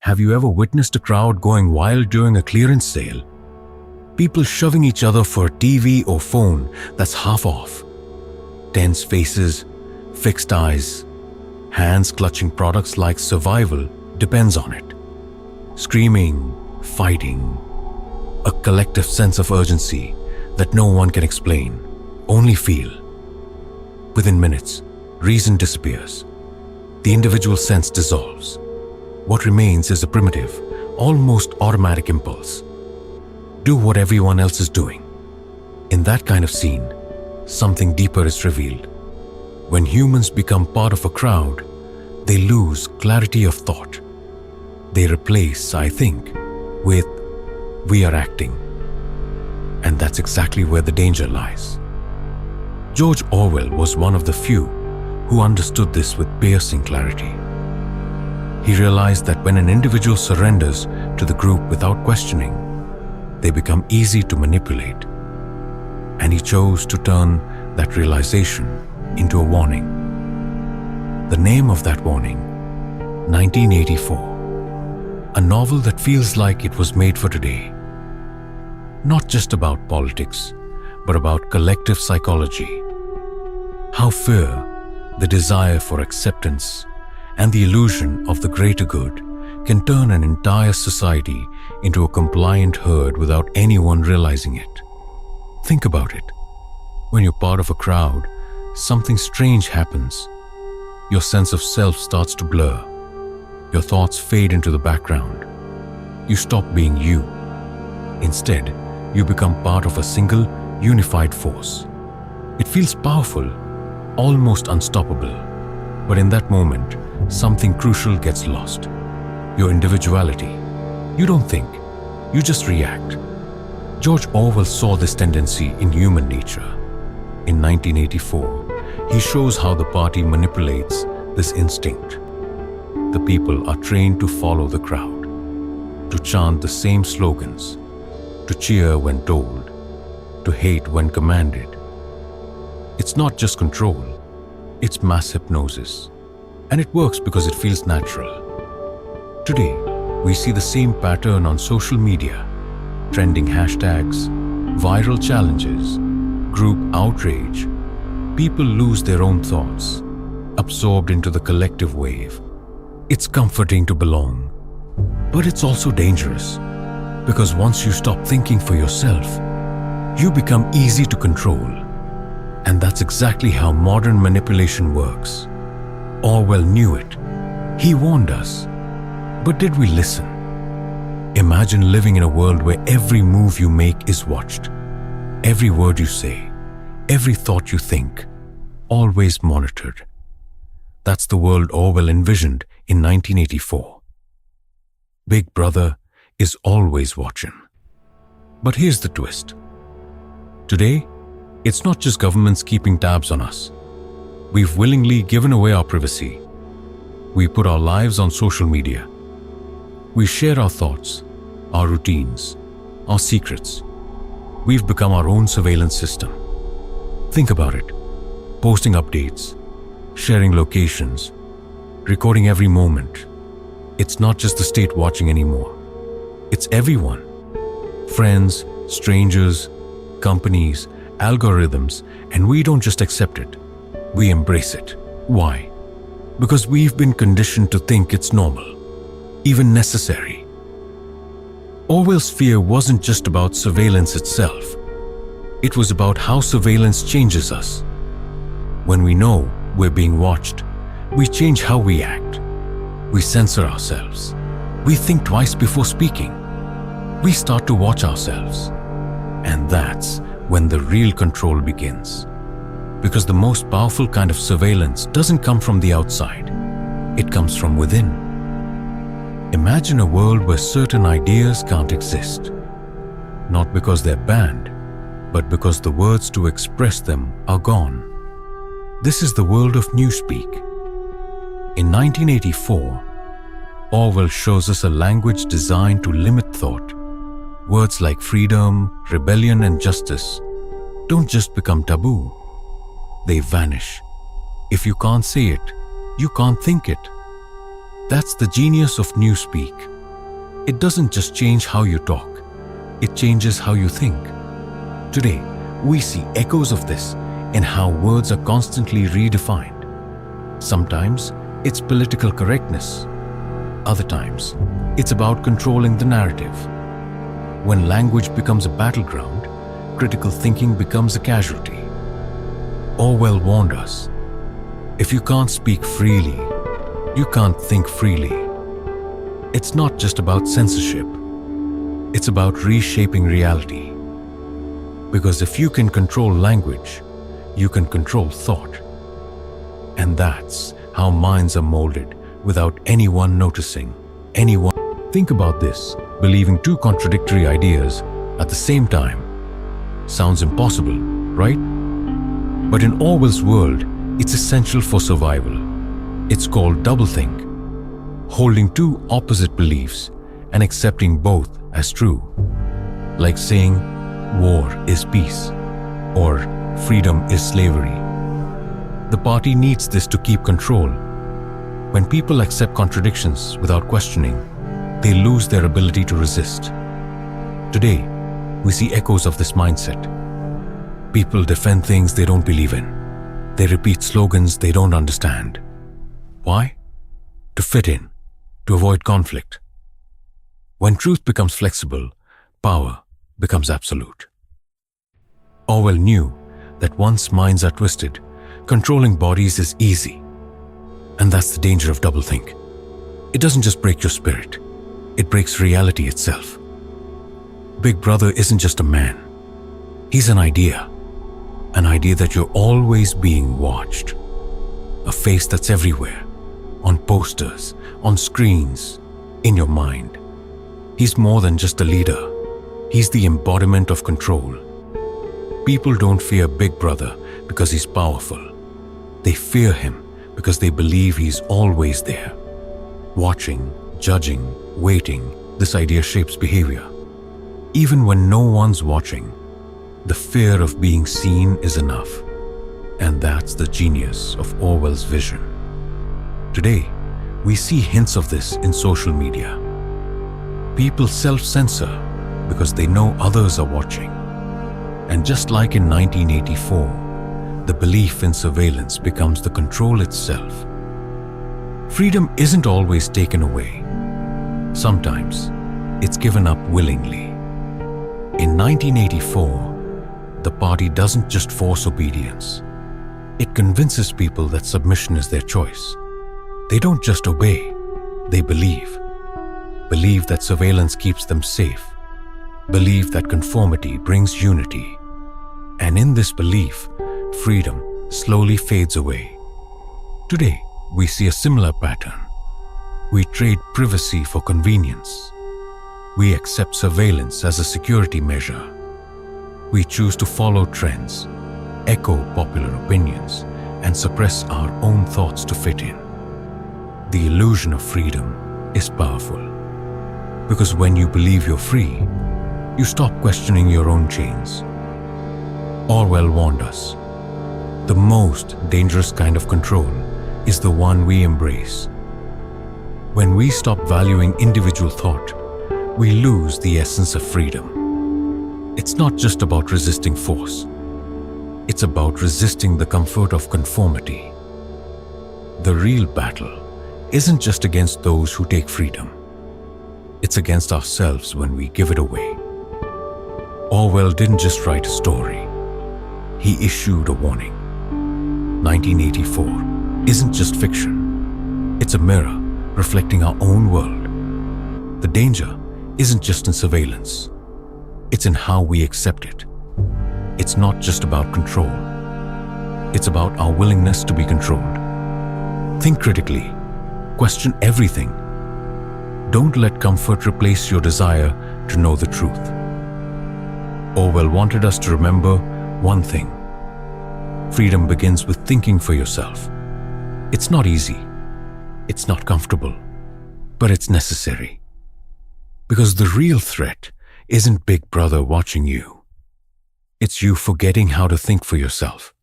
Have you ever witnessed a crowd going wild during a clearance sale? People shoving each other for a TV or phone that's half off. Tense faces, fixed eyes, hands clutching products like survival depends on it. Screaming, fighting, a collective sense of urgency that no one can explain, only feel. Within minutes, reason disappears. The individual sense dissolves. What remains is a primitive, almost automatic impulse. Do what everyone else is doing. In that kind of scene, something deeper is revealed. When humans become part of a crowd, they lose clarity of thought. They replace "I think" with "we are acting." And that's exactly where the danger lies. George Orwell was one of the few who understood this with piercing clarity. He realized that when an individual surrenders to the group without questioning, they become easy to manipulate. And he chose to turn that realization into a warning. The name of that warning, 1984. A novel that feels like it was made for today. Not just about politics, but about collective psychology. How fear, the desire for acceptance, and the illusion of the greater good can turn an entire society into a compliant herd without anyone realizing it. Think about it. When you're part of a crowd, something strange happens. Your sense of self starts to blur. Your thoughts fade into the background. You stop being you. Instead, you become part of a single, unified force. It feels powerful, almost unstoppable. But in that moment, something crucial gets lost. Your individuality. You don't think, you just react. George Orwell saw this tendency in human nature. In 1984, he shows how the party manipulates this instinct. The people are trained to follow the crowd, to chant the same slogans, to cheer when told, to hate when commanded. It's not just control, it's mass hypnosis. And it works because it feels natural. Today, we see the same pattern on social media. Trending hashtags, viral challenges, group outrage. People lose their own thoughts, absorbed into the collective wave. It's comforting to belong, but it's also dangerous, because once you stop thinking for yourself, you become easy to control. And that's exactly how modern manipulation works. Orwell knew it. He warned us. But did we listen? Imagine living in a world where every move you make is watched. Every word you say, every thought you think, always monitored. That's the world Orwell envisioned in 1984. Big Brother is always watching. But here's the twist. Today, it's not just governments keeping tabs on us. We've willingly given away our privacy. We put our lives on social media. We share our thoughts, our routines, our secrets. We've become our own surveillance system. Think about it. Posting updates, sharing locations, recording every moment. It's not just the state watching anymore. It's everyone. Friends, strangers, companies, algorithms, and we don't just accept it. We embrace it. Why? Because we've been conditioned to think it's normal, even necessary. Orwell's fear wasn't just about surveillance itself. It was about how surveillance changes us. When we know we're being watched, we change how we act. We censor ourselves. We think twice before speaking. We start to watch ourselves. And that's when the real control begins. Because the most powerful kind of surveillance doesn't come from the outside. It comes from within. Imagine a world where certain ideas can't exist. Not because they're banned, but because the words to express them are gone. This is the world of newspeak. In 1984, Orwell shows us a language designed to limit thought. Words like freedom, rebellion, and justice don't just become taboo. They vanish. If you can't say it, you can't think it. That's the genius of newspeak. It doesn't just change how you talk, it changes how you think. Today, we see echoes of this in how words are constantly redefined. Sometimes it's political correctness. Other times, it's about controlling the narrative. When language becomes a battleground, critical thinking becomes a casualty. Orwell warned us, if you can't speak freely, you can't think freely. It's not just about censorship. It's about reshaping reality. Because if you can control language, you can control thought. And that's how minds are molded without anyone noticing. Think about this. Believing two contradictory ideas at the same time sounds impossible, right? But in Orwell's world, it's essential for survival. It's called doublethink, holding two opposite beliefs and accepting both as true. Like saying, war is peace, or freedom is slavery. The party needs this to keep control. When people accept contradictions without questioning, they lose their ability to resist. Today, we see echoes of this mindset. People defend things they don't believe in. They repeat slogans they don't understand. Why? To fit in, to avoid conflict. When truth becomes flexible, power becomes absolute. Orwell knew that once minds are twisted, controlling bodies is easy. And that's the danger of doublethink. It doesn't just break your spirit, it breaks reality itself. Big Brother isn't just a man. He's an idea that you're always being watched. A face that's everywhere, on posters, on screens, in your mind. He's more than just a leader. He's the embodiment of control. People don't fear Big Brother because he's powerful. They fear him because they believe he's always there. Watching, judging, waiting, this idea shapes behavior. Even when no one's watching, the fear of being seen is enough. And that's the genius of Orwell's vision. Today, we see hints of this in social media. People self-censor because they know others are watching. And just like in 1984, the belief in surveillance becomes the control itself. Freedom isn't always taken away. Sometimes, it's given up willingly. In 1984, the party doesn't just force obedience. It convinces people that submission is their choice. They don't just obey, they believe. Believe that surveillance keeps them safe. Believe that conformity brings unity. And in this belief, freedom slowly fades away. Today, we see a similar pattern. We trade privacy for convenience. We accept surveillance as a security measure. We choose to follow trends, echo popular opinions, and suppress our own thoughts to fit in. The illusion of freedom is powerful. Because when you believe you're free, you stop questioning your own chains. Orwell warned us, the most dangerous kind of control is the one we embrace. When we stop valuing individual thought, we lose the essence of freedom. It's not just about resisting force. It's about resisting the comfort of conformity. The real battle isn't just against those who take freedom. It's against ourselves when we give it away. Orwell didn't just write a story. He issued a warning. 1984 isn't just fiction. It's a mirror reflecting our own world. The danger isn't just in surveillance. It's in how we accept it. It's not just about control. It's about our willingness to be controlled. Think critically. Question everything. Don't let comfort replace your desire to know the truth. Orwell wanted us to remember one thing. Freedom begins with thinking for yourself. It's not easy. It's not comfortable. But it's necessary. Because the real threat isn't Big Brother watching you. It's you forgetting how to think for yourself.